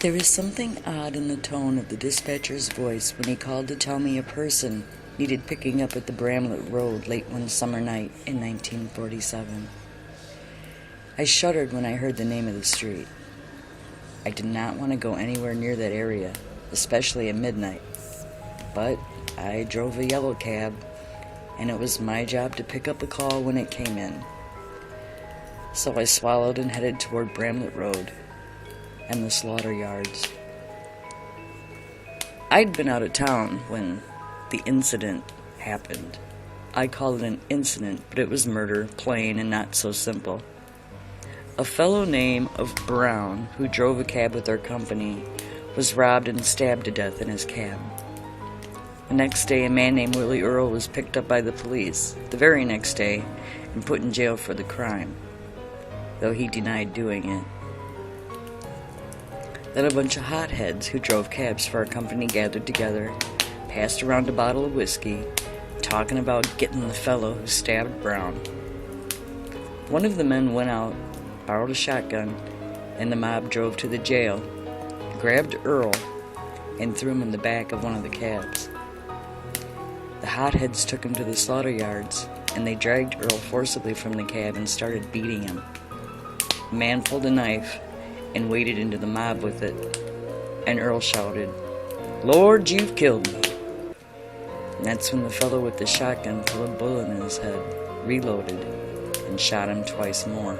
There was something odd in the tone of the dispatcher's voice when he called to tell me a person needed picking up at the Bramlett Road late one summer night in 1947. I shuddered when I heard the name of the street. I did not want to go anywhere near that area, especially at midnight. But I drove a yellow cab, and it was my job to pick up the call when it came in. So I swallowed and headed toward Bramlett Road and the slaughter yards. I'd been out of town when the incident happened. I call it an incident, but it was murder, plain and not so simple. A fellow named of Brown, who drove a cab with our company, was robbed and stabbed to death in his cab. The next day, a man named Willie Earl was picked up by the police, the very next day, and put in jail for the crime, though he denied doing it. Then a bunch of hotheads who drove cabs for our company gathered together, passed around a bottle of whiskey, talking about getting the fellow who stabbed Brown. One of the men went out, borrowed a shotgun, and the mob drove to the jail, grabbed Earl, and threw him in the back of one of the cabs. The hotheads took him to the slaughter yards, and they dragged Earl forcibly from the cab and started beating him. The man pulled a knife and waded into the mob with it, and Earl shouted, "Lord, you've killed me." And that's when the fellow with the shotgun pulled a bullet in his head, reloaded, and shot him twice more.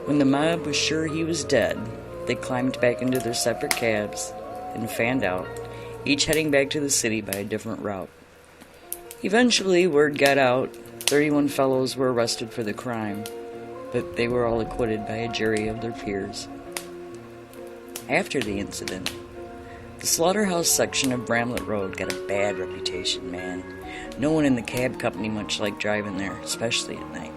When the mob was sure he was dead, they climbed back into their separate cabs and fanned out, each heading back to the city by a different route. Eventually, word got out, 31 fellows were arrested for the crime, but they were all acquitted by a jury of their peers. After the incident, the slaughterhouse section of Bramlett Road got a bad reputation, man. No one in the cab company much liked driving there, especially at night.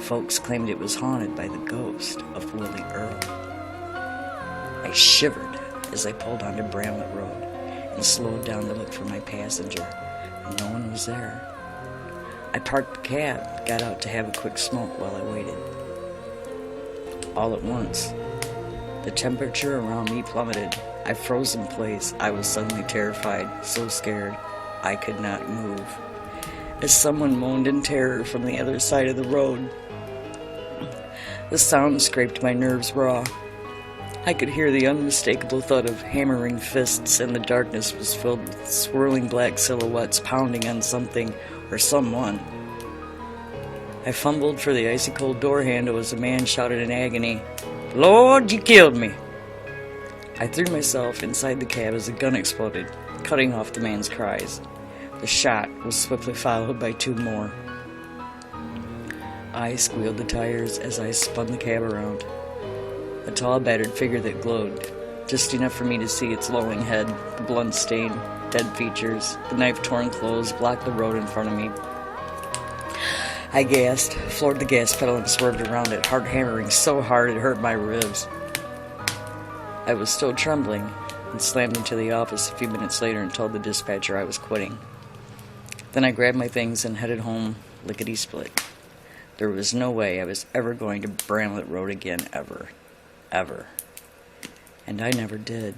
Folks claimed it was haunted by the ghost of Willie Earl. I shivered as I pulled onto Bramlett Road and slowed down to look for my passenger, and no one was there. I parked the cab, got out to have a quick smoke while I waited. All at once, the temperature around me plummeted. I froze in place. I was suddenly terrified, so scared I could not move, as someone moaned in terror from the other side of the road. The sound scraped my nerves raw. I could hear the unmistakable thud of hammering fists, and the darkness was filled with swirling black silhouettes pounding on something or someone. I fumbled for the icy-cold door handle as a man shouted in agony, "Lord, you killed me!" I threw myself inside the cab as a gun exploded, cutting off the man's cries. The shot was swiftly followed by two more. I squealed the tires as I spun the cab around. A tall, battered figure that glowed, just enough for me to see its lolling head, the blood-stained, dead features, the knife-torn clothes blocked the road in front of me. I gasped, floored the gas pedal, and swerved around it, heart hammering so hard it hurt my ribs. I was still trembling and slammed into the office a few minutes later and told the dispatcher I was quitting. Then I grabbed my things and headed home lickety-split. There was no way I was ever going to Bramlett Road again, ever. And I never did.